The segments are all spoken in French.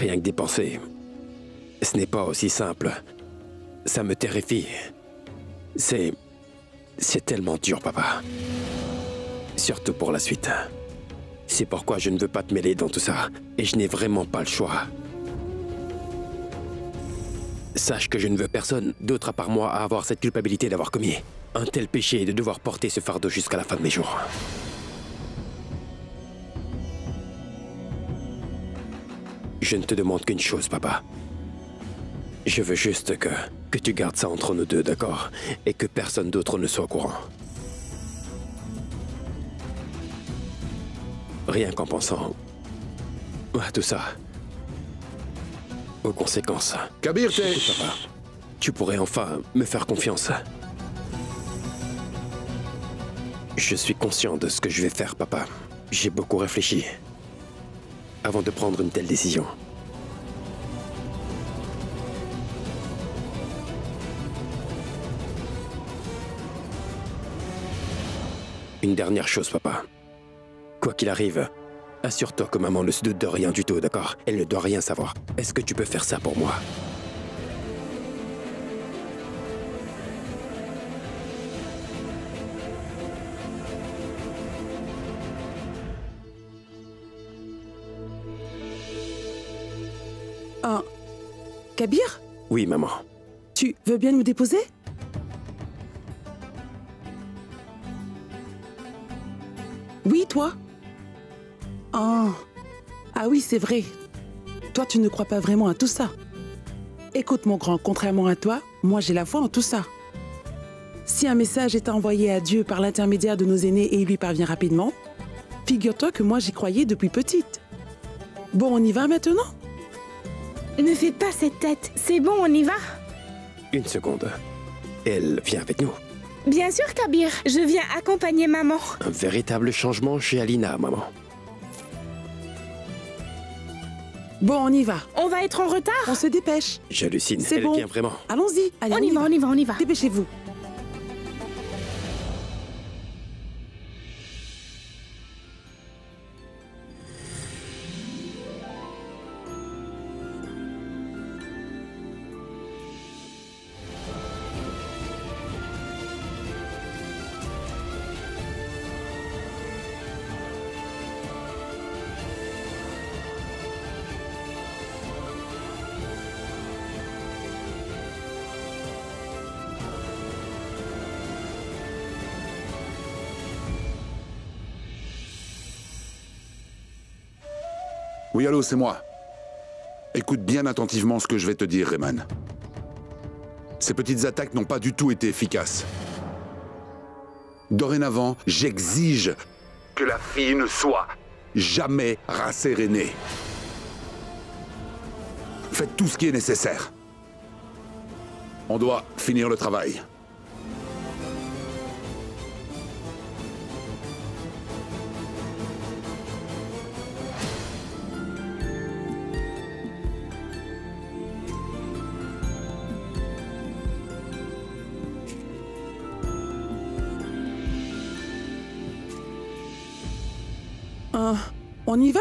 Rien que d'y penser. Ce n'est pas aussi simple. Ça me terrifie. C'est tellement dur, papa. Surtout pour la suite. C'est pourquoi je ne veux pas te mêler dans tout ça. Et je n'ai vraiment pas le choix. Sache que je ne veux personne d'autre à part moi à avoir cette culpabilité d'avoir commis un tel péché et de devoir porter ce fardeau jusqu'à la fin de mes jours. Je ne te demande qu'une chose, papa. Je veux juste que tu gardes ça entre nous deux, d'accord? Et que personne d'autre ne soit au courant. Rien qu'en pensant à tout ça. Aux conséquences. Kabir, t'es... Écoute, papa, tu pourrais enfin me faire confiance. Je suis conscient de ce que je vais faire, papa. J'ai beaucoup réfléchi avant de prendre une telle décision. Une dernière chose, papa. Quoi qu'il arrive, assure-toi que maman ne se doute de rien du tout, d'accord? Elle ne doit rien savoir. Est-ce que tu peux faire ça pour moi? Kabir? Oui, maman. Tu veux bien nous déposer? Oui, toi? Oh. Ah oui, c'est vrai. Toi, tu ne crois pas vraiment à tout ça. Écoute, mon grand, contrairement à toi, moi j'ai la foi en tout ça. Si un message est envoyé à Dieu par l'intermédiaire de nos aînés et il lui parvient rapidement, figure-toi que moi j'y croyais depuis petite. Bon, on y va maintenant? Ne fais pas cette tête. C'est bon, on y va? Une seconde. Elle vient avec nous. Bien sûr, Kabir. Je viens accompagner maman. Un véritable changement chez Alina, maman. Bon, on y va. On va être en retard. On se dépêche. J'hallucine. C'est Elle bon. vient vraiment. Allons-y. Allez, On y va. Dépêchez-vous. Oui, allô, c'est moi. Écoute bien attentivement ce que je vais te dire, Rayman. Ces petites attaques n'ont pas du tout été efficaces. Dorénavant, j'exige que la fille ne soit jamais rassérénée. Faites tout ce qui est nécessaire. On doit finir le travail. On y va?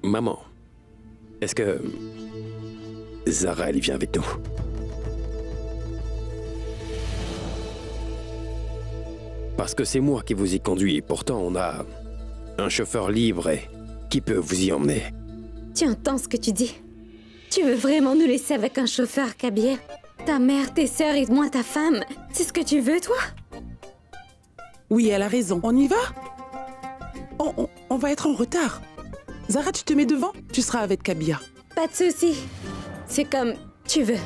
Maman, est-ce que Zara, elle vient avec nous? Parce que c'est moi qui vous y conduis. Pourtant, on a un chauffeur libre et qui peut vous y emmener. Tu entends ce que tu dis? Tu veux vraiment nous laisser avec un chauffeur, Kabir? Ta mère, tes sœurs et moi, ta femme, c'est ce que tu veux, toi? Oui, elle a raison. On y va? On va être en retard. Zara, tu te mets devant? Tu seras avec Kabir. Pas de souci. C'est comme tu veux.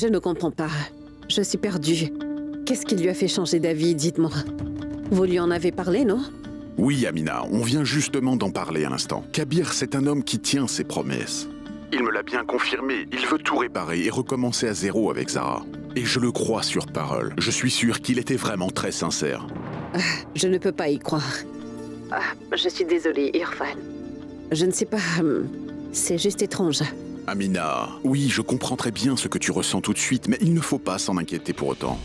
Je ne comprends pas. Je suis perdue. Qu'est-ce qui lui a fait changer d'avis, dites-moi? Vous lui en avez parlé, non? Oui, Amina, on vient justement d'en parler à l'instant. Kabir, c'est un homme qui tient ses promesses. Il me l'a bien confirmé, il veut tout réparer et recommencer à zéro avec Zara. Et je le crois sur parole. Je suis sûr qu'il était vraiment très sincère. Je ne peux pas y croire. Je suis désolée, Irfan. Je ne sais pas... c'est juste étrange. Amina, oui, je comprends très bien ce que tu ressens tout de suite, mais il ne faut pas s'en inquiéter pour autant.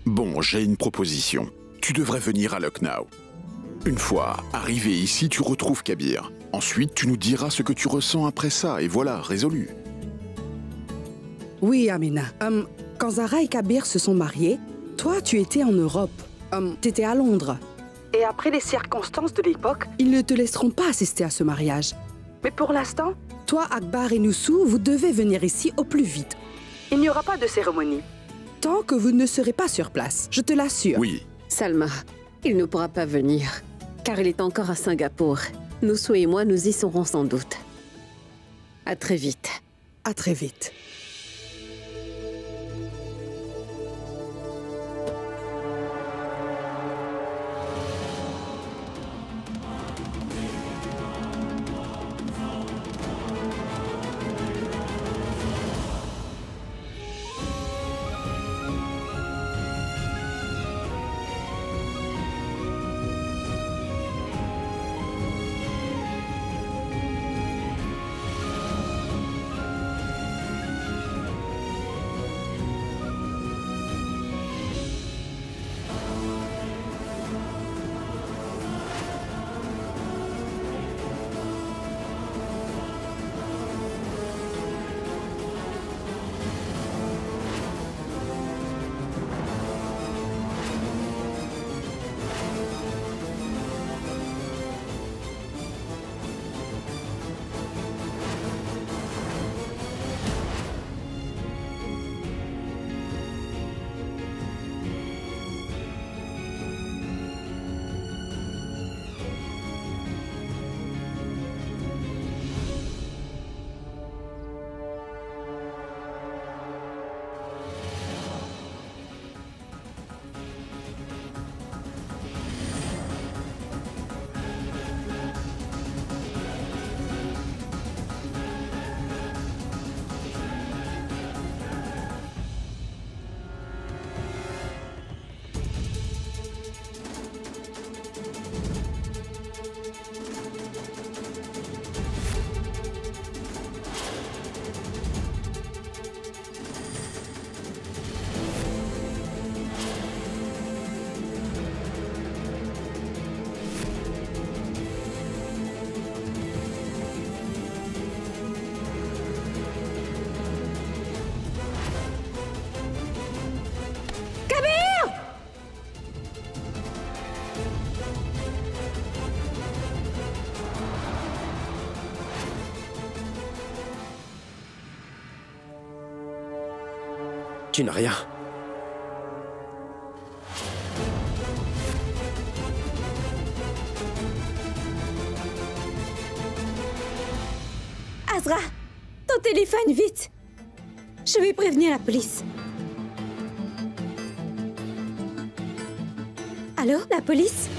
Bon, j'ai une proposition. Tu devrais venir à Lucknow. Une fois arrivé ici, tu retrouves Kabir. Ensuite, tu nous diras ce que tu ressens après ça, et voilà, résolu. Oui, Amina. Quand Zara et Kabir se sont mariés, toi, tu étais en Europe. T'étais à Londres. Et après les circonstances de l'époque, ils ne te laisseront pas assister à ce mariage. Mais pour l'instant, toi, Akbar et Noussou, vous devez venir ici au plus vite. Il n'y aura pas de cérémonie. Tant que vous ne serez pas sur place, je te l'assure. Oui. Salma, il ne pourra pas venir, car il est encore à Singapour. Noussou et moi, nous y serons sans doute. À très vite. À très vite. Tu n'as rien. Azra, ton téléphone, vite. Je vais prévenir la police. Allô, la police?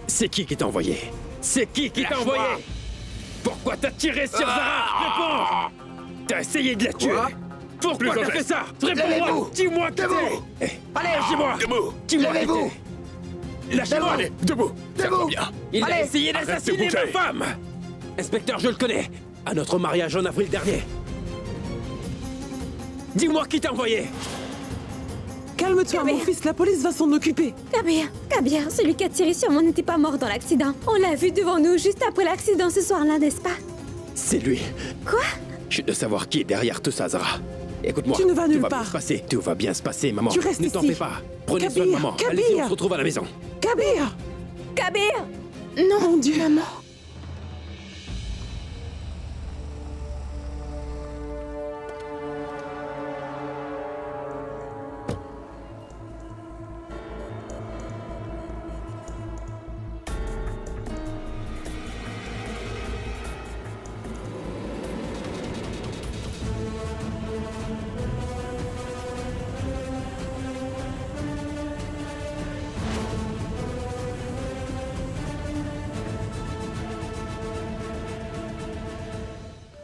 C'est qui t'a envoyé? C'est qui t'a envoyé? Pourquoi t'as tiré sur Zara? Réponds! T'as essayé de la tuer? Pourquoi t'as fait ça? Réponds-moi! Dis-moi qui t'es! Allez, dis-moi! Dis-moi qui t'es! Lâchez-moi! Debout! Ça va bien! Il a essayé d'assassiner ma femme! Inspecteur, je le connais! À notre mariage en avril dernier! Dis-moi qui t'a envoyé! Calme-toi, mon fils, la police va s'en occuper. Kabir, celui qui a tiré sur moi n'était pas mort dans l'accident. On l'a vu devant nous juste après l'accident ce soir-là, n'est-ce pas? C'est lui. Quoi? Je veux savoir qui est derrière tout ça, Zara. Écoute-moi. Tu ne vas nulle Tout va part. bien se passer. Tout va bien se passer, maman. Tu restes Ne t'en ici. fais pas. Prenez soin de Kabir, maman. Kabir. Allez-y, on se retrouve à la maison. Kabir! Kabir! Non, mon Dieu. Maman.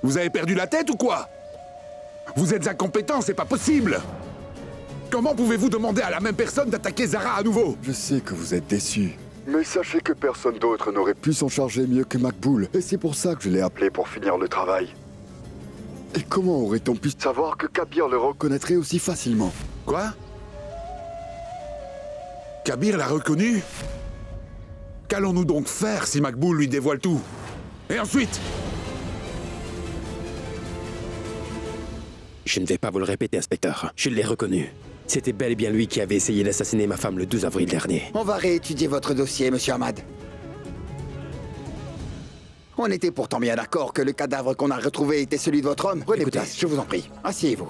Vous avez perdu la tête ou quoi? Vous êtes incompétent, c'est pas possible! Comment pouvez-vous demander à la même personne d'attaquer Zara à nouveau? Je sais que vous êtes déçus. Mais sachez que personne d'autre n'aurait pu s'en charger mieux que Makboul. Et c'est pour ça que je l'ai appelé pour finir le travail. Et comment aurait-on pu savoir que Kabir le reconnaîtrait aussi facilement? Quoi? Kabir l'a reconnu? Qu'allons-nous donc faire si Makboul lui dévoile tout? Et ensuite? Je ne vais pas vous le répéter, inspecteur. Je l'ai reconnu. C'était bel et bien lui qui avait essayé d'assassiner ma femme le 12 avril dernier. On va réétudier votre dossier, monsieur Ahmad. On était pourtant bien d'accord que le cadavre qu'on a retrouvé était celui de votre homme. Prenez place, je vous en prie. Asseyez-vous.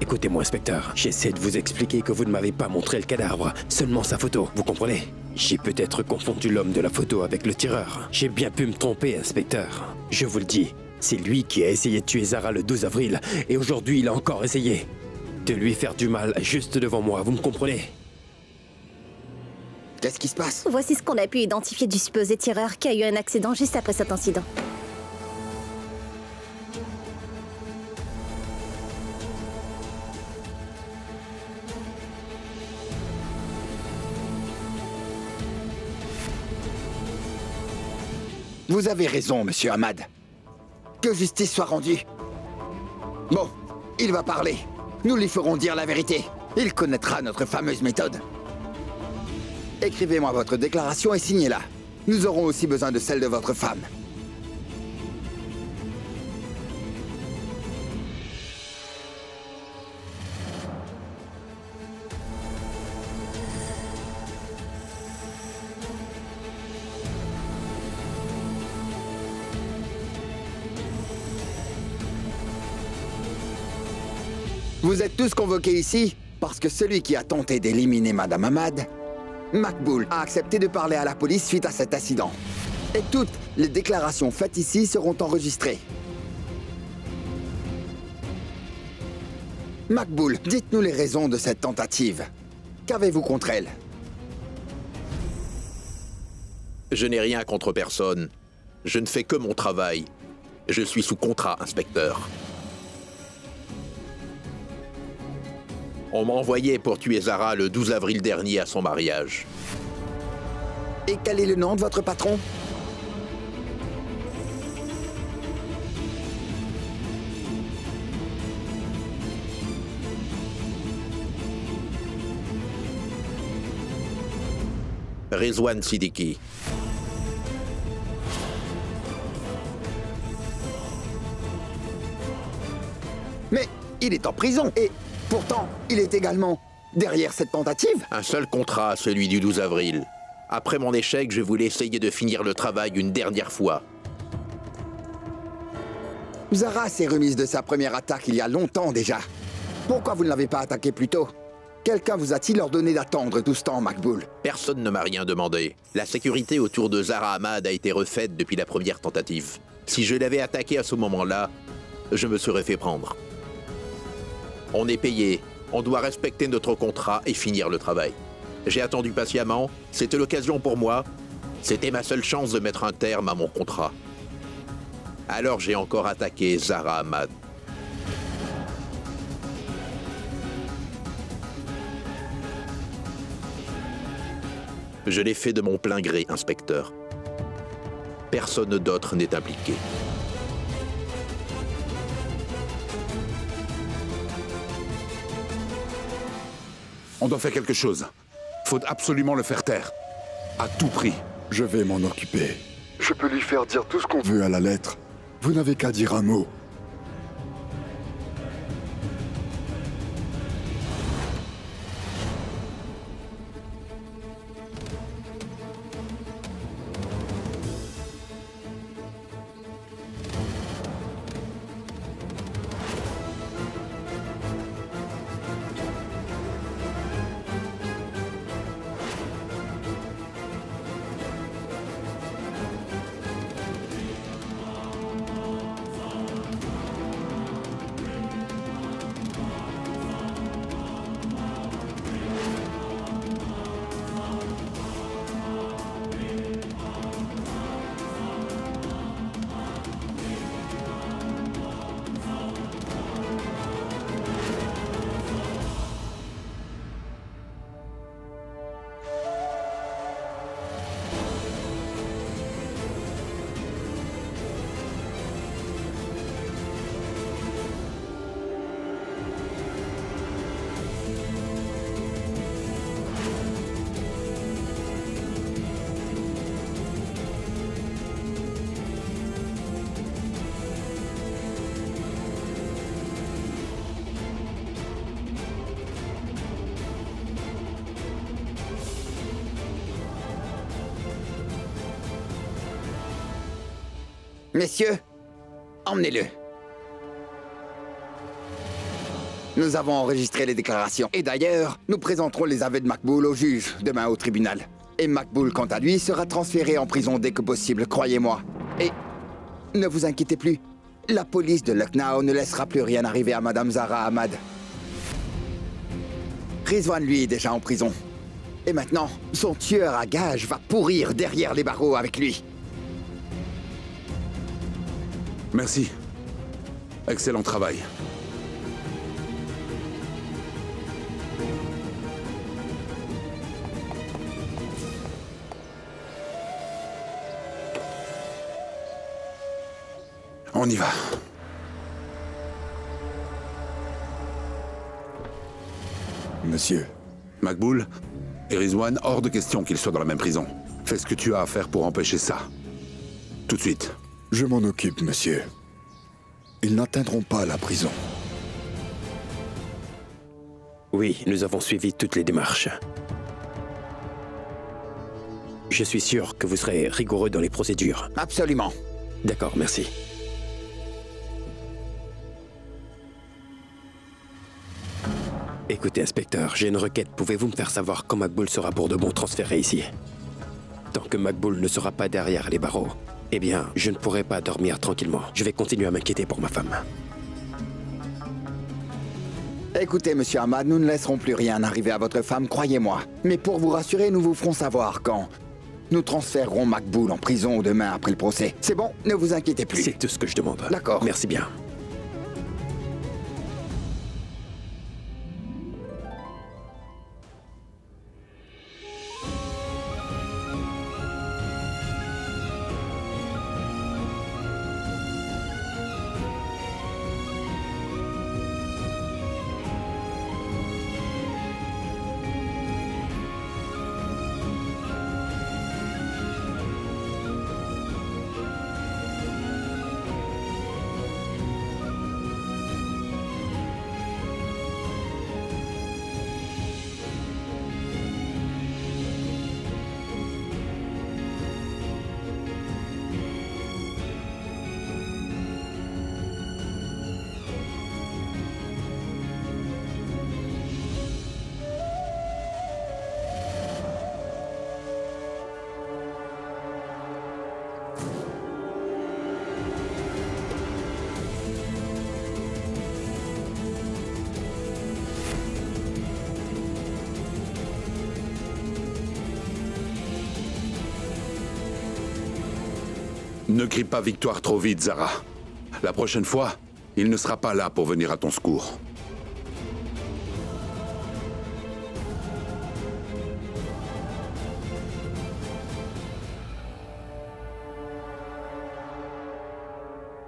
Écoutez-moi, inspecteur. J'essaie de vous expliquer que vous ne m'avez pas montré le cadavre, seulement sa photo. Vous comprenez? J'ai peut-être confondu l'homme de la photo avec le tireur. J'ai bien pu me tromper, inspecteur. Je vous le dis, c'est lui qui a essayé de tuer Zara le 12 avril, et aujourd'hui il a encore essayé de lui faire du mal juste devant moi, vous me comprenez? Qu'est-ce qui se passe? Voici ce qu'on a pu identifier du supposé tireur qui a eu un accident juste après cet incident. Vous avez raison, monsieur Ahmad. Que justice soit rendue. Bon, il va parler. Nous lui ferons dire la vérité. Il connaîtra notre fameuse méthode. Écrivez-moi votre déclaration et signez-la. Nous aurons aussi besoin de celle de votre femme. Vous êtes tous convoqués ici parce que celui qui a tenté d'éliminer Madame Ahmad, Makboul, a accepté de parler à la police suite à cet incident. Et toutes les déclarations faites ici seront enregistrées. Makboul, dites-nous les raisons de cette tentative. Qu'avez-vous contre elle? Je n'ai rien contre personne. Je ne fais que mon travail. Je suis sous contrat, inspecteur. On m'a envoyé pour tuer Zara le 12 avril dernier à son mariage. Et quel est le nom de votre patron? Rizwan Siddiqui. Mais il est en prison et pourtant, il est également derrière cette tentative. Un seul contrat, celui du 12 avril. Après mon échec, je voulais essayer de finir le travail une dernière fois. Zara s'est remise de sa première attaque il y a longtemps déjà. Pourquoi vous ne l'avez pas attaquée plus tôt? Quelqu'un vous a-t-il ordonné d'attendre tout ce temps, Makboul? Personne ne m'a rien demandé. La sécurité autour de Zara Ahmad a été refaite depuis la première tentative. Si je l'avais attaqué à ce moment-là, je me serais fait prendre. On est payé, on doit respecter notre contrat et finir le travail. J'ai attendu patiemment. C'était l'occasion pour moi. C'était ma seule chance de mettre un terme à mon contrat. Alors j'ai encore attaqué Zara Ahmad. Je l'ai fait de mon plein gré, inspecteur. Personne d'autre n'est impliqué. On doit faire quelque chose. Faut absolument le faire taire. À tout prix. Je vais m'en occuper. Je peux lui faire dire tout ce qu'on veut à la lettre. Vous n'avez qu'à dire un mot. Messieurs, emmenez-le. Nous avons enregistré les déclarations. Et d'ailleurs, nous présenterons les aveux de Makboul au juge demain au tribunal. Et Makboul, quant à lui, sera transféré en prison dès que possible, croyez-moi. Et ne vous inquiétez plus, la police de Lucknow ne laissera plus rien arriver à Madame Zara Ahmad. Rizwan, lui, est déjà en prison. Et maintenant, son tueur à gages va pourrir derrière les barreaux avec lui. Merci. Excellent travail. On y va. Monsieur. Makboul et Rizwan, hors de question qu'ils soient dans la même prison. Fais ce que tu as à faire pour empêcher ça. Tout de suite. Je m'en occupe, monsieur. Ils n'atteindront pas la prison. Oui, nous avons suivi toutes les démarches. Je suis sûr que vous serez rigoureux dans les procédures. Absolument. D'accord, merci. Écoutez, inspecteur, j'ai une requête. Pouvez-vous me faire savoir quand Makboul sera pour de bon transféré ici? Tant que Makboul ne sera pas derrière les barreaux, eh bien, je ne pourrai pas dormir tranquillement. Je vais continuer à m'inquiéter pour ma femme. Écoutez, monsieur Ahmad, nous ne laisserons plus rien arriver à votre femme, croyez-moi. Mais pour vous rassurer, nous vous ferons savoir quand nous transférerons Makboul en prison demain après le procès. C'est bon, ne vous inquiétez plus. C'est tout ce que je demande. D'accord. Merci bien. Ne crie pas victoire trop vite, Zara. La prochaine fois, il ne sera pas là pour venir à ton secours.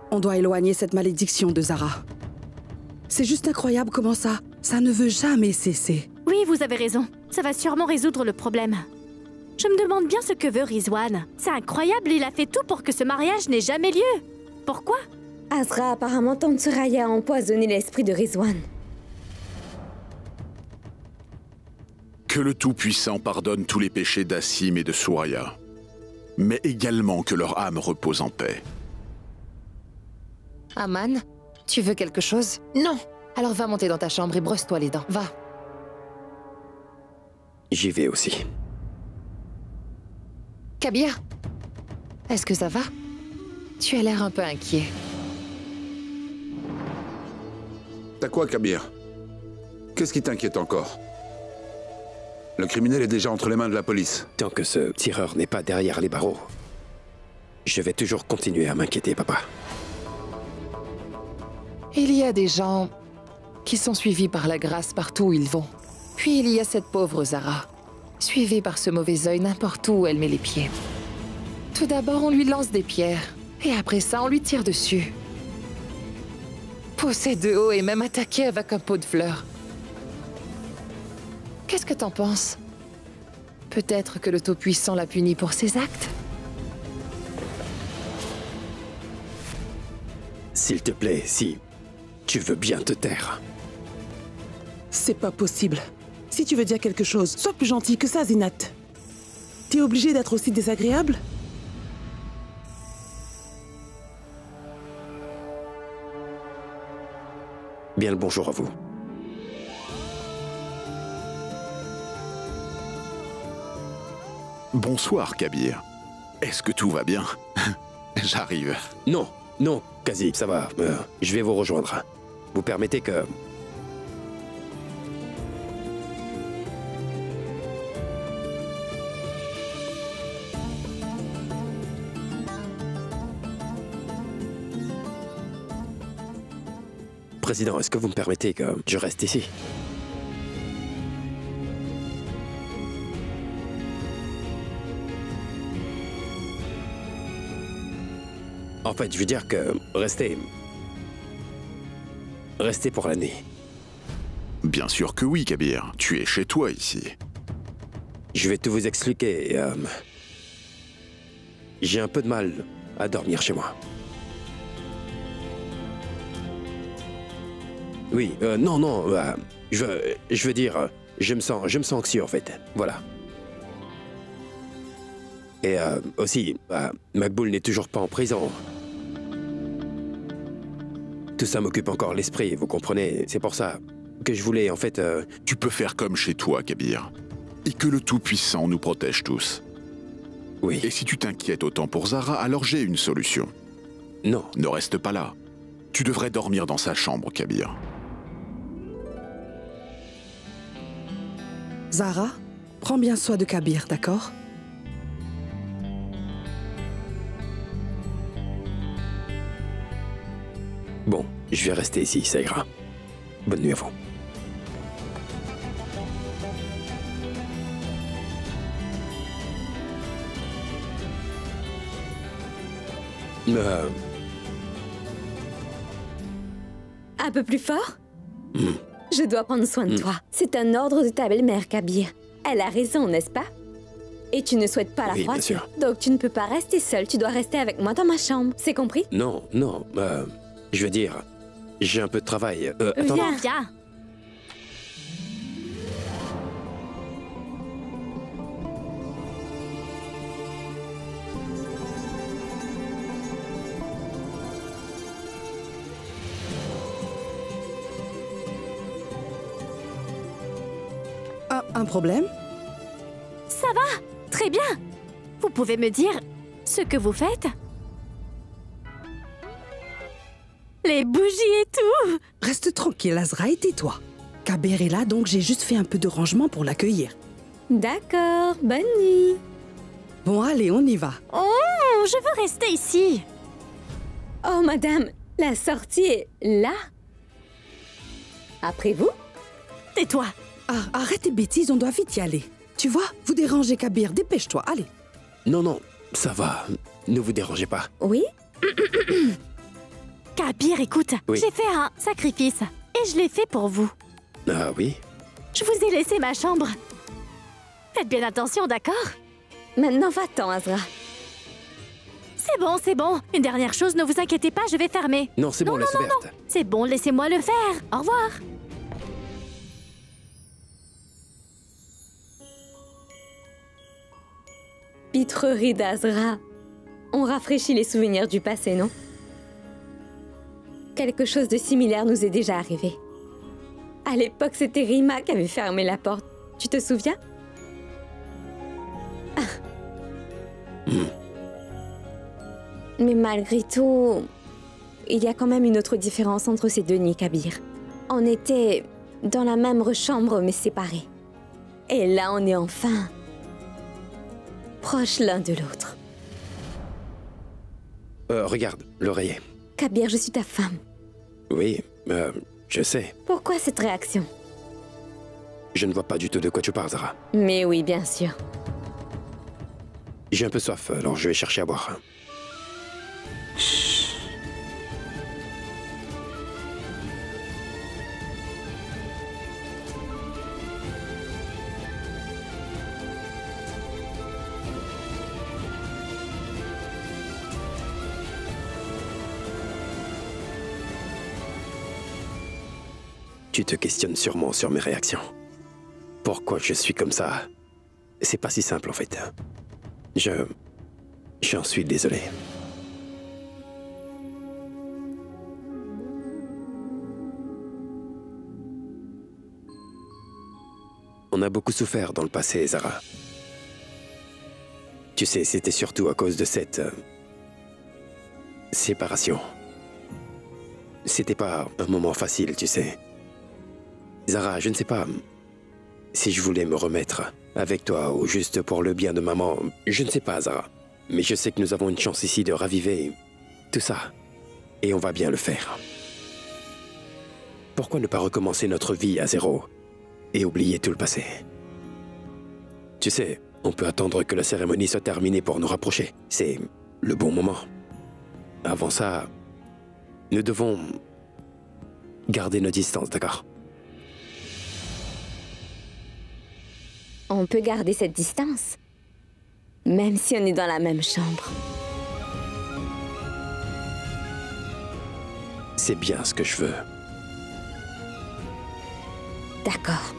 On doit éloigner cette malédiction de Zara. C'est juste incroyable comment ça ne veut jamais cesser. Oui, vous avez raison. Ça va sûrement résoudre le problème. Je me demande bien ce que veut Rizwan. C'est incroyable, il a fait tout pour que ce mariage n'ait jamais lieu. Pourquoi? Azra, apparemment, Tante Soraya a empoisonné l'esprit de Rizwan. Que le Tout-Puissant pardonne tous les péchés d'Asim et de Soraya, mais également que leur âme repose en paix. Aman, tu veux quelque chose? Non. Alors va monter dans ta chambre et brosse-toi les dents. Va. J'y vais aussi. Kabir, est-ce que ça va? Tu as l'air un peu inquiet. T'as quoi, Kabir? Qu'est-ce qui t'inquiète encore? Le criminel est déjà entre les mains de la police. Tant que ce tireur n'est pas derrière les barreaux, je vais toujours continuer à m'inquiéter, papa. Il y a des gens qui sont suivis par la grâce partout où ils vont. Puis il y a cette pauvre Zara, suivie par ce mauvais œil n'importe où elle met les pieds. Tout d'abord, on lui lance des pierres, et après ça, on lui tire dessus. Poussé de haut et même attaqué avec un pot de fleurs. Qu'est-ce que t'en penses? Peut-être que le Tout-Puissant l'a puni pour ses actes? S'il te plaît, si tu veux bien te taire. C'est pas possible. Si tu veux dire quelque chose, sois plus gentil que ça, Zinat. T'es obligé d'être aussi désagréable? Bien le bonjour à vous. Bonsoir, Kabir. Est-ce que tout va bien? J'arrive. Non, non, Kazi, ça va. Je vais vous rejoindre. Vous permettez que... Président, est-ce que vous me permettez que je reste ici? En fait, je veux dire que restez pour la nuit. Bien sûr que oui, Kabir. Tu es chez toi ici. Je vais tout vous expliquer. J'ai un peu de mal à dormir chez moi. Oui, non, je veux dire, je me sens anxieux en fait. Voilà. Et aussi, Makboul n'est toujours pas en prison. Tout ça m'occupe encore l'esprit, vous comprenez? C'est pour ça que je voulais, en fait... Tu peux faire comme chez toi, Kabir. Et que le Tout-Puissant nous protège tous. Oui. Et si tu t'inquiètes autant pour Zara, alors j'ai une solution. Non. Ne reste pas là. Tu devrais dormir dans sa chambre, Kabir. Zara, prends bien soin de Kabir, d'accord? Bon, je vais rester ici, ça ira. Bonne nuit à vous. Un peu plus fort? Je dois prendre soin de toi. C'est un ordre de ta belle-mère, Kabir. Elle a raison, n'est-ce pas? Et tu ne souhaites pas la Oui, froisser. bien sûr. Donc tu ne peux pas rester seule, tu dois rester avec moi dans ma chambre. C'est compris? Non, je veux dire, j'ai un peu de travail. Attendez. Viens. Un problème? Ça va? Très bien. Vous pouvez me dire ce que vous faites? Les bougies et tout! Reste tranquille, Azra, et tais-toi. Kabir est là, donc j'ai juste fait un peu de rangement pour l'accueillir. D'accord, bonne nuit. Bon, allez, on y va. Oh Non, je veux rester ici. Oh, madame, la sortie est là. Après vous? Tais-toi. Ah, arrête tes bêtises, on doit vite y aller. Tu vois, vous dérangez Kabir, dépêche-toi, allez. Non, non, ça va. Ne vous dérangez pas. Oui? Kabir, écoute, Oui. j'ai fait un sacrifice. Et je l'ai fait pour vous. Ah oui? Je vous ai laissé ma chambre. Faites bien attention, d'accord? Maintenant, va-t'en, Azra. C'est bon. Une dernière chose, ne vous inquiétez pas, je vais fermer. Non, c'est bon, laisse ouverte. C'est bon, laissez-moi le faire. Au revoir. Pitrerie d'Azra. On rafraîchit les souvenirs du passé, non? Quelque chose de similaire nous est déjà arrivé. À l'époque, c'était Rima qui avait fermé la porte. Tu te souviens? Mais malgré tout, il y a quand même une autre différence entre ces deux nids, Kabir. On était dans la même chambre, mais séparés. Et là, on est enfin proches l'un de l'autre. Regarde, l'oreiller. Kabir, je suis ta femme. Oui, je sais. Pourquoi cette réaction? Je ne vois pas du tout de quoi tu parles, Zara. Mais oui, bien sûr. J'ai un peu soif, alors je vais chercher à boire. Tu te questionnes sûrement sur mes réactions. Pourquoi je suis comme ça? C'est pas si simple en fait. J'en suis désolé. On a beaucoup souffert dans le passé, Zara. Tu sais, c'était surtout à cause de cette séparation. C'était pas un moment facile, tu sais. Zara, je ne sais pas si je voulais me remettre avec toi ou juste pour le bien de maman. Je ne sais pas, Zara. Mais je sais que nous avons une chance ici de raviver tout ça. Et on va bien le faire. Pourquoi ne pas recommencer notre vie à zéro et oublier tout le passé? Tu sais, on peut attendre que la cérémonie soit terminée pour nous rapprocher. C'est le bon moment. Avant ça, nous devons garder nos distances, d'accord? On peut garder cette distance, même si on est dans la même chambre. C'est bien ce que je veux. D'accord.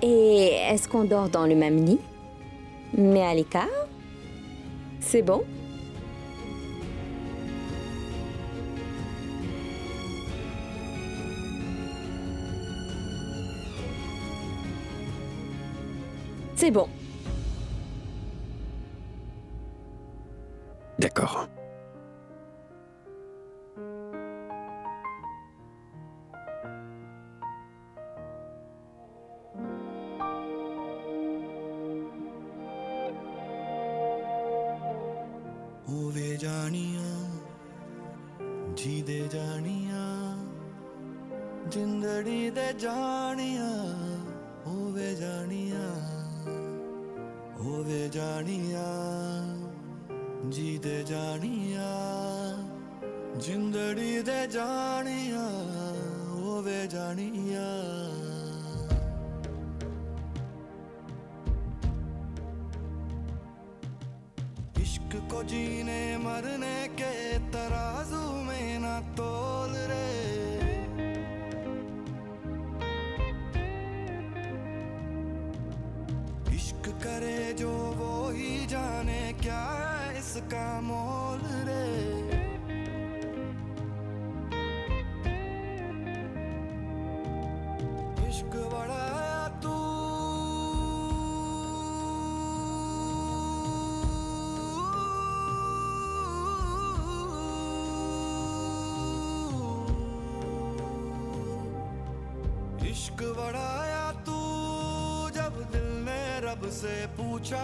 Et est-ce qu'on dort dans le même lit, mais à l'écart? C'est bon? C'est bon. D'accord. होवे जानियां जी दे जानियां जिंदड़ी दे जानियां होवे जानियां जी दे जानियां जिंदड़ी दे जानियां होवे जानियां इश्क को जीने मरने के तराजू में ना तोल रे इश्क करे जो वो ही जाने क्या है इसका मोल रे इश्क बड़ा तू इश्क बढ़ाया तू जब दिल ने रब से पूछा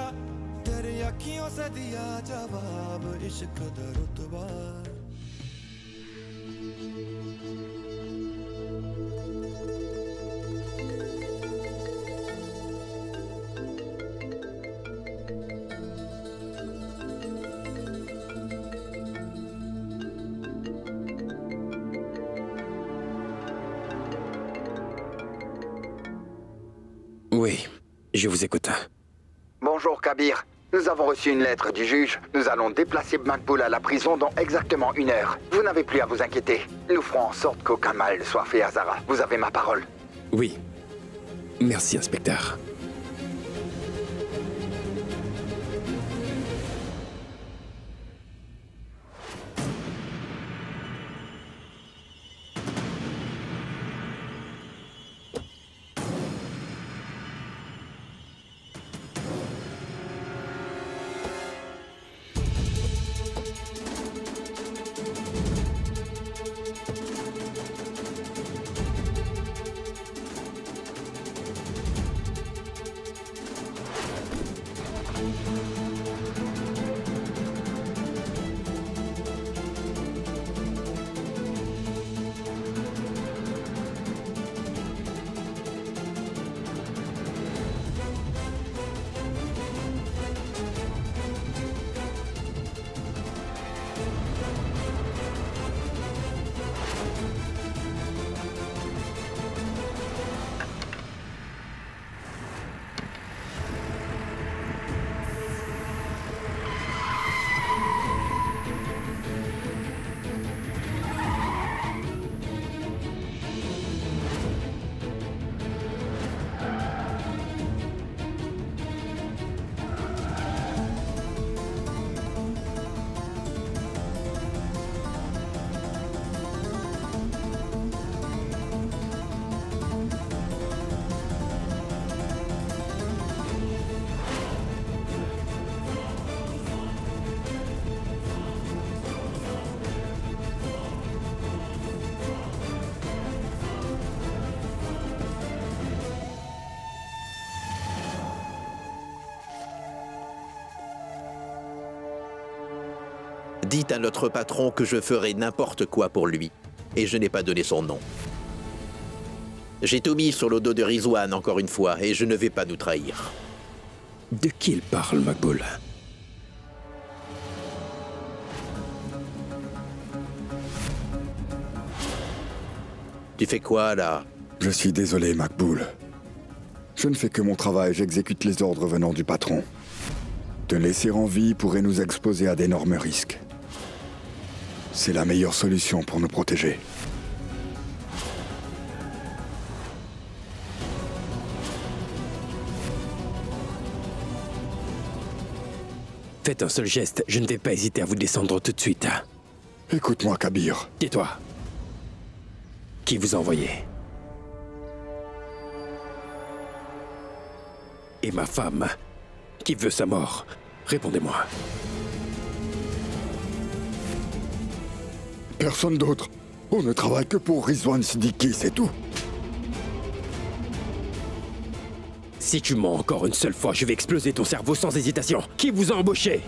तेरी अखियों से दिया जवाब इश्क दा रुतबा Oui, je vous écoute. Bonjour Kabir. Nous avons reçu une lettre du juge. Nous allons déplacer Makboul à la prison dans exactement 1 heure. Vous n'avez plus à vous inquiéter. Nous ferons en sorte qu'aucun mal ne soit fait à Zara. Vous avez ma parole. Oui. Merci, inspecteur. Dites à notre patron que je ferai n'importe quoi pour lui. Et je n'ai pas donné son nom. J'ai tout mis sur le dos de Rizwan encore une fois, et je ne vais pas nous trahir. De qui il parle, Makboul? Tu fais quoi, là? Je suis désolé, Makboul. Je ne fais que mon travail, j'exécute les ordres venant du patron. Te laisser en vie pourrait nous exposer à d'énormes risques. C'est la meilleure solution pour nous protéger. Faites un seul geste, je ne vais pas hésiter à vous descendre tout de suite. Écoute-moi, Kabir. Tais-toi. Qui vous a envoyé? Et ma femme, qui veut sa mort? Répondez-moi. Personne d'autre. On ne travaille que pour Rizwan Siddiqui, c'est tout. Si tu mens encore une seule fois, je vais exploser ton cerveau sans hésitation. Qui vous a embauché?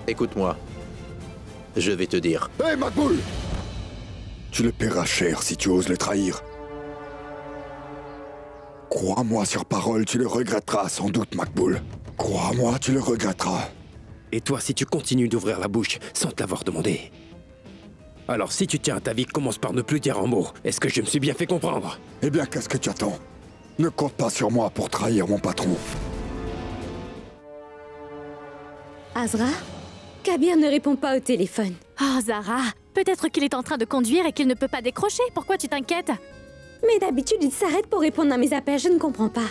Écoute-moi. Je vais te dire. Hé, Makboul! Tu le paieras cher si tu oses le trahir. Crois-moi sur parole, tu le regretteras sans doute, Makboul. Crois-moi, tu le regretteras. Et toi, si tu continues d'ouvrir la bouche sans te l'avoir demandé? Alors si tu tiens à ta vie, commence par ne plus dire un mot. Est-ce que je me suis bien fait comprendre? Eh bien, qu'est-ce que tu attends? Ne compte pas sur moi pour trahir mon patron. Azra? Kabir ne répond pas au téléphone. Oh, Zara, peut-être qu'il est en train de conduire et qu'il ne peut pas décrocher. Pourquoi tu t'inquiètes? Mais d'habitude, il s'arrête pour répondre à mes appels. Je ne comprends pas.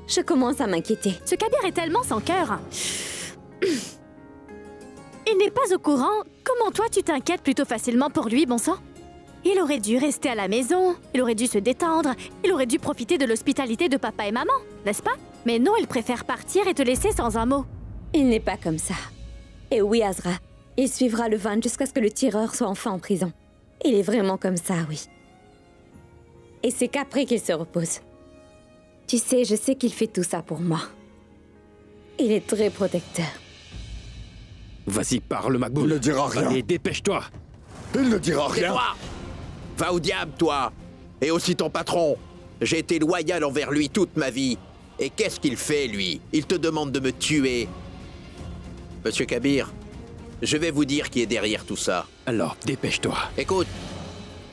Je commence à m'inquiéter. Ce Kabir est tellement sans cœur. Il n'est pas au courant. Comment toi, tu t'inquiètes plutôt facilement pour lui, bon sang? Il aurait dû rester à la maison, il aurait dû se détendre, il aurait dû profiter de l'hospitalité de papa et maman, n'est-ce pas? Mais non, il préfère partir et te laisser sans un mot. Il n'est pas comme ça. Et oui, Azra, il suivra le van jusqu'à ce que le tireur soit enfin en prison. Il est vraiment comme ça, oui. Et c'est qu'après qu'il se repose. Tu sais, je sais qu'il fait tout ça pour moi. Il est très protecteur. Vas-y, parle, Makboul. Il ne dira rien. Allez, dépêche-toi. Il ne dira rien. Tais-toi! Va au diable, toi! Et aussi ton patron! J'ai été loyal envers lui toute ma vie. Et qu'est-ce qu'il fait, lui? Il te demande de me tuer. Monsieur Kabir, je vais vous dire qui est derrière tout ça. Alors, dépêche-toi. Écoute,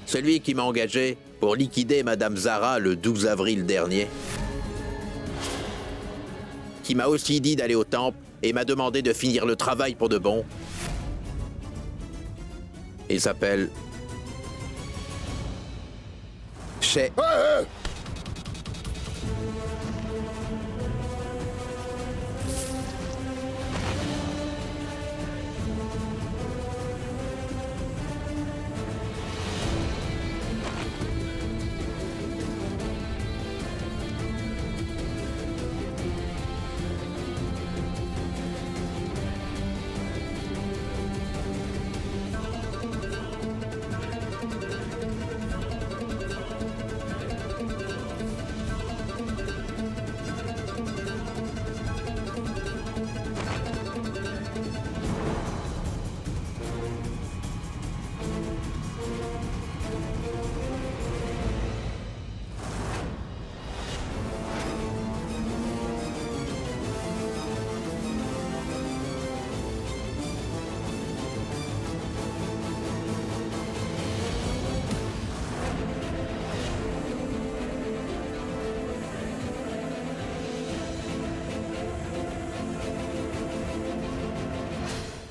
celui qui m'a engagé pour liquider Madame Zara le 12 avril dernier, qui m'a aussi dit d'aller au temple et m'a demandé de finir le travail pour de bon, il s'appelle... Chez...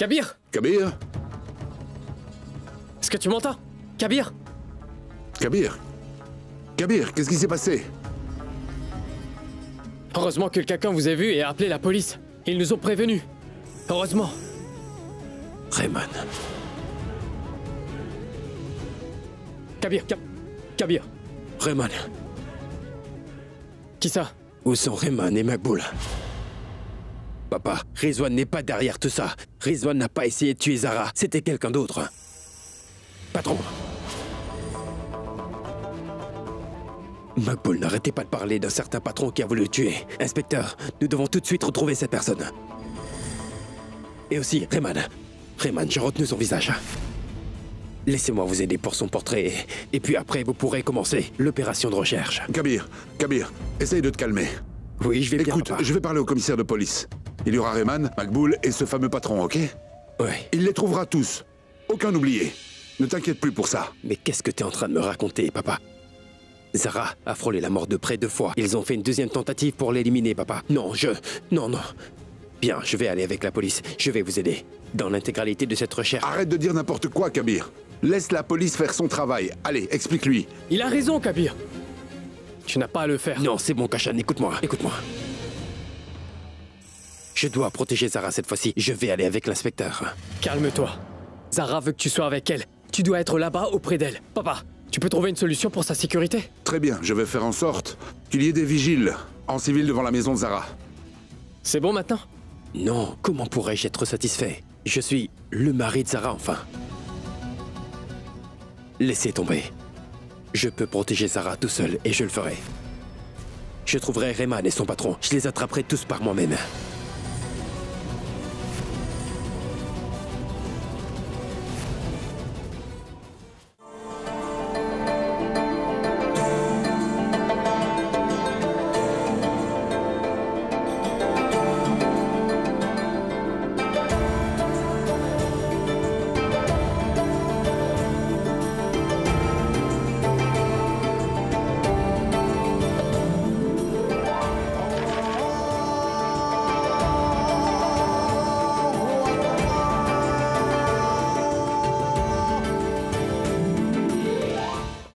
Kabir! Kabir? Est-ce que tu m'entends? Kabir? Kabir? Kabir, qu'est-ce qui s'est passé? Heureusement que quelqu'un vous a vu et a appelé la police. Ils nous ont prévenus. Heureusement. Rayman. Kabir, Kabir. Rayman. Qui ça? Où sont Rayman et Makboul? Papa, Rizwan n'est pas derrière tout ça. Rizwan n'a pas essayé de tuer Zara. C'était quelqu'un d'autre. Patron. Makboul, n'arrêtez pas de parler d'un certain patron qui a voulu le tuer. Inspecteur, nous devons tout de suite retrouver cette personne. Et aussi, Rayman. Rayman, j'ai retenu son visage. Laissez-moi vous aider pour son portrait. Et puis après, vous pourrez commencer l'opération de recherche. Kabir, essaye de te calmer. Oui, je vais bien, Écoute, papa. je vais parler au commissaire de police. Il y aura Rayman, Makboul et ce fameux patron, ok? Ouais. Il les trouvera tous. Aucun oublié. Ne t'inquiète plus pour ça. Mais qu'est-ce que t'es en train de me raconter, papa? Zara a frôlé la mort de près 2 fois. Ils ont fait une deuxième tentative pour l'éliminer, papa. Non. Bien, je vais aller avec la police. Je vais vous aider. Dans l'intégralité de cette recherche. Arrête de dire n'importe quoi, Kabir. Laisse la police faire son travail. Allez, explique-lui. Il a raison, Kabir. Tu n'as pas à le faire. Non, c'est bon, Kashan, écoute-moi. Je dois protéger Zara cette fois-ci. Je vais aller avec l'inspecteur. Calme-toi. Zara veut que tu sois avec elle. Tu dois être là-bas auprès d'elle. Papa, tu peux trouver une solution pour sa sécurité? Très bien, je vais faire en sorte qu'il y ait des vigiles en civil devant la maison de Zara. C'est bon maintenant? Non, comment pourrais-je être satisfait? Je suis le mari de Zara, enfin. Laissez tomber. Je peux protéger Zara tout seul et je le ferai. Je trouverai Rayman et son patron. Je les attraperai tous par moi-même.